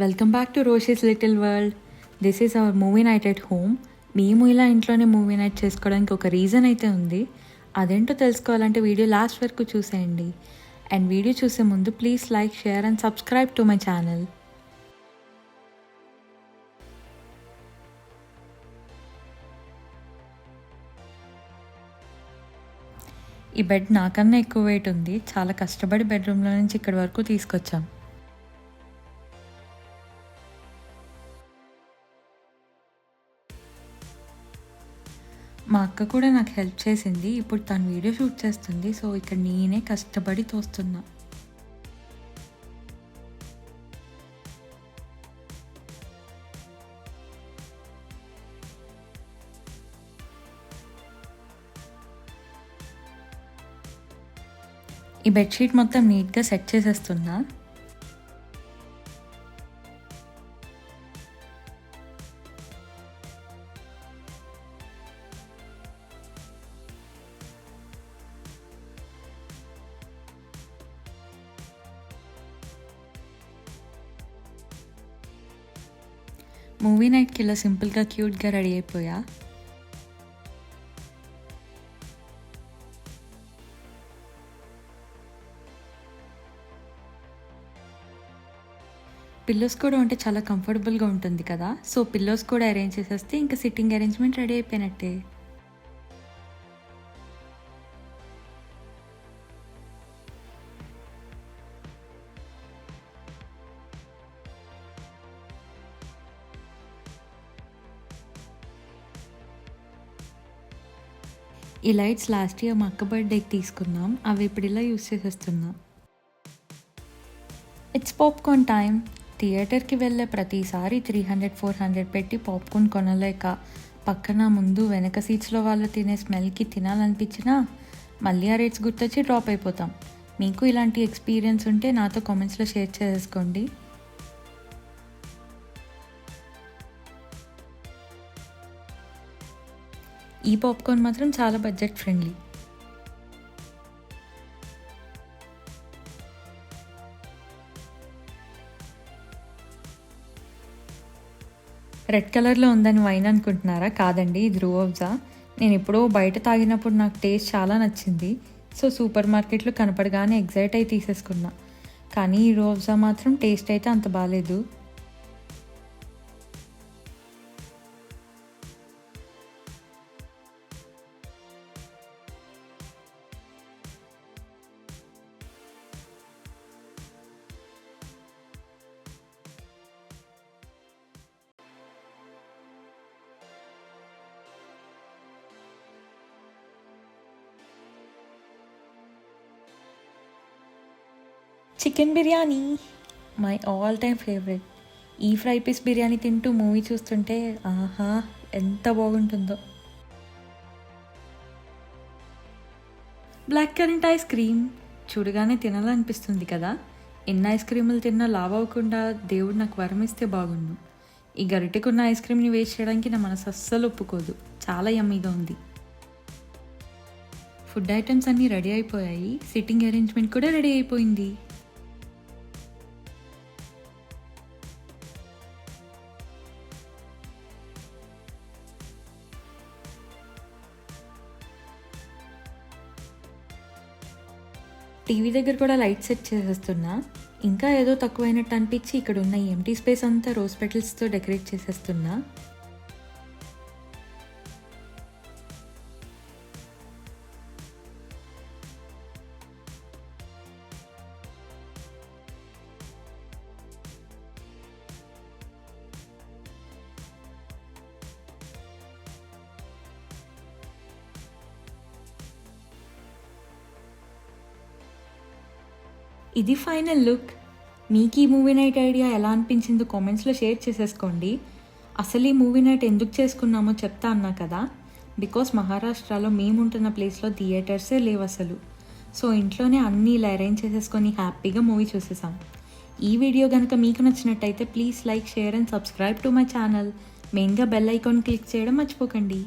Welcome back to Roshi's little world. This is our movie night at home. మేము ఇలా ఇంట్లోనే movie night చేసుకోవడానికి ఒక రీజన్ అయితే ఉంది. అదేంటో తెలుసుకోవాలంటే వీడియో లాస్ట్ వరకు చూసేయండి. అండ్ వీడియో చూసే ముందు please like, share and subscribe to my channel. ఈ బెడ్ నాకన్నా ఎక్కువ వెయిట్ ఉంది. చాలా కష్టపడి బెడ్రూమ్లో నుంచి ఇక్కడి వరకు తీసుకొచ్చాం. మా అక్క కూడా నాకు హెల్ప్ చేసింది. ఇప్పుడు తను వీడియో షూట్ చేస్తుంది. సో ఇక్కడ నేనే కష్టపడి తోస్తున్నా. ఈ బెడ్షీట్ మొత్తం నీట్గా సెట్ చేసేస్తున్నా. మూవీ నైట్కి ఇలా సింపుల్గా క్యూట్గా రెడీ అయిపోయా. పిల్లోస్ కూడా ఉంటే చాలా కంఫర్టబుల్గా ఉంటుంది కదా. సో పిల్లోస్ కూడా అరేంజ్ చేసేస్తే ఇంకా సిట్టింగ్ అరేంజ్మెంట్ రెడీ అయిపోయినట్టే. ఈ లైట్స్ లాస్ట్ ఇయర్ మా అక్క బర్త్డేకి తీసుకున్నాం. అవి ఇప్పుడు ఇలా యూస్ చేసేస్తున్నా. It's popcorn time. థియేటర్కి వెళ్ళే ప్రతిసారి 300-400 పెట్టి పాప్కార్న్ కొనలేక పక్కన ముందు వెనక సీట్స్లో వాళ్ళు తినే స్మెల్కి తినాలనిపించినా మళ్ళీ ఆ రేట్స్ గుర్తొచ్చి డ్రాప్ అయిపోతాం. మీకు ఇలాంటి ఎక్స్పీరియన్స్ ఉంటే నాతో కామెంట్స్లో షేర్ చేసుకోండి. ఈ పాప్కార్న్ మాత్రం చాలా బడ్జెట్ ఫ్రెండ్లీ. రెడ్ కలర్లో ఉందని వైన్ అనుకుంటున్నారా? కాదండి, ఇది రూఅఫ్జా. నేను ఎప్పుడో బయట తాగినప్పుడు నాకు టేస్ట్ చాలా నచ్చింది. సో సూపర్ మార్కెట్లో కనపడగానే ఎగ్జైట్ అయి తీసేసుకున్నా. కానీ ఈ రూఅఫ్జా మాత్రం టేస్ట్ అయితే అంత బాగాలేదు. Chicken biryani my all time favourite. ఈ ఫ్రై పీస్ బిర్యానీ తింటూ మూవీ చూస్తుంటే ఆహా ఎంత బాగుంటుందో. బ్లాక్ కరెంట్ ఐస్ క్రీమ్ చూడగానే తినాలనిపిస్తుంది కదా. ఎన్ని ఐస్ క్రీములు తిన్నా లావ్ అవ్వకుండా దేవుడు నాకు వరం ఇస్తే బాగుండు. ఈ గరిటెకున్న ఐస్ క్రీమ్ని వేస్ట్ చేయడానికి నా మనసు అస్సలు ఒప్పుకోదు. చాలా యమ్మీగా ఉంది. ఫుడ్ ఐటమ్స్ అన్నీ రెడీ అయిపోయాయి. సిట్టింగ్ అరేంజ్మెంట్ కూడా రెడీ అయిపోయింది. టీవీ దగ్గర కూడా లైట్ సెట్ చేసేస్తున్నా. ఇంకా ఏదో తక్కువైనట్టు అనిపించి ఇక్కడ ఉన్న ఎంటీ స్పేస్ అంతా రోజ్ పెటల్స్తో డెకరేట్ చేసేస్తున్నా. ఇది ఫైనల్ లుక్. మీకు ఈ మూవీ నైట్ ఐడియా ఎలా అనిపించిందో కామెంట్స్లో షేర్ చేసేసుకోండి. అసలు ఈ మూవీ నైట్ ఎందుకు చేసుకున్నామో చెప్తా అన్నా కదా. బికాస్ మహారాష్ట్రలో మేముంటున్న ప్లేస్లో థియేటర్సే లేవు అసలు. సో ఇంట్లోనే అన్నీ ఇలా అరేంజ్ చేసేసుకొని హ్యాపీగా మూవీ చూసేసాం. ఈ వీడియో కనుక మీకు నచ్చినట్టయితే please like, share and subscribe to my channel. మెయిన్గా బెల్ ఐకాన్ క్లిక్ చేయడం మర్చిపోకండి.